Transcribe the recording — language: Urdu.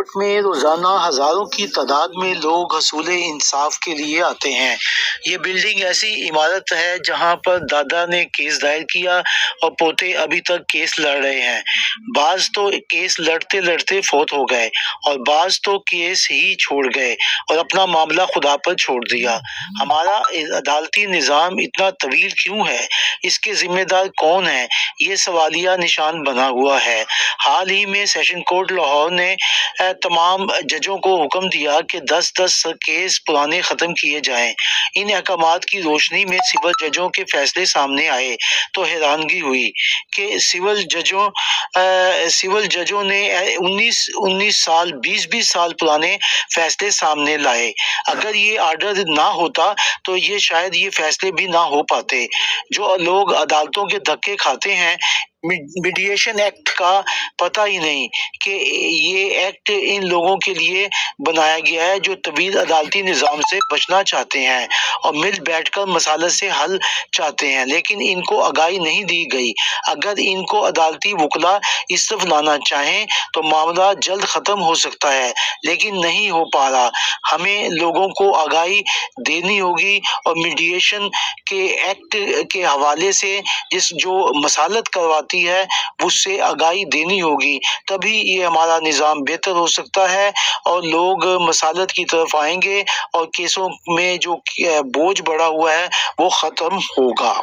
کوٹ میں روزانہ ہزاروں کی تعداد میں لوگ حصول انصاف کے لیے آتے ہیں۔ یہ بلڈنگ ایسی عمارت ہے جہاں پر دادا نے کیس دائر کیا اور پوتے ابھی تک کیس لڑ رہے ہیں۔ بعض تو کیس لڑتے لڑتے فوت ہو گئے اور بعض تو کیس ہی چھوڑ گئے اور اپنا معاملہ خدا پر چھوڑ دیا۔ ہمارا عدالتی نظام اتنا طویل کیوں ہے؟ اس کے ذمہ دار کون ہیں؟ یہ سوالیہ نشان بنا ہوا ہے۔ حال ہی میں سیشن کورٹ لاہور نے تمام ججوں کو حکم دیا کہ 10 کیس پرانے ختم کیے جائیں۔ ان احکامات کی روشنی میں سول ججوں کے فیصلے سامنے آئے تو حیرانگی ہوئی کہ سول ججوں نے 19 سال 20 سال پرانے فیصلے سامنے لائے۔ اگر یہ آرڈر نہ ہوتا تو یہ شاید یہ فیصلے بھی نہ ہو پاتے۔ جو لوگ عدالتوں کے دھکے کھاتے ہیں، میڈیشن ایکٹ کا پتہ ہی نہیں کہ یہ ایکٹ ان لوگوں کے لیے بنایا گیا ہے جو طویل عدالتی نظام سے بچنا چاہتے ہیں اور مل بیٹھ کر مسائل سے حل چاہتے ہیں، لیکن ان کو آگاہی نہیں دی گئی۔ اگر ان کو عدالتی وکلا اس طرف لانا چاہیں تو معاملہ جلد ختم ہو سکتا ہے، لیکن نہیں ہو پا رہا۔ ہمیں لوگوں کو آگاہی دینی ہوگی اور میڈیشن کے ایکٹ کے حوالے سے جو مصالحت کرواتی ہے اس سے آگاہی دینی ہوگی، تبھی یہ ہمارا نظام بہتر ہو سکتا ہے اور لوگ مصالحت کی طرف آئیں گے اور کیسوں میں جو بوجھ بڑھا ہوا ہے وہ ختم ہوگا۔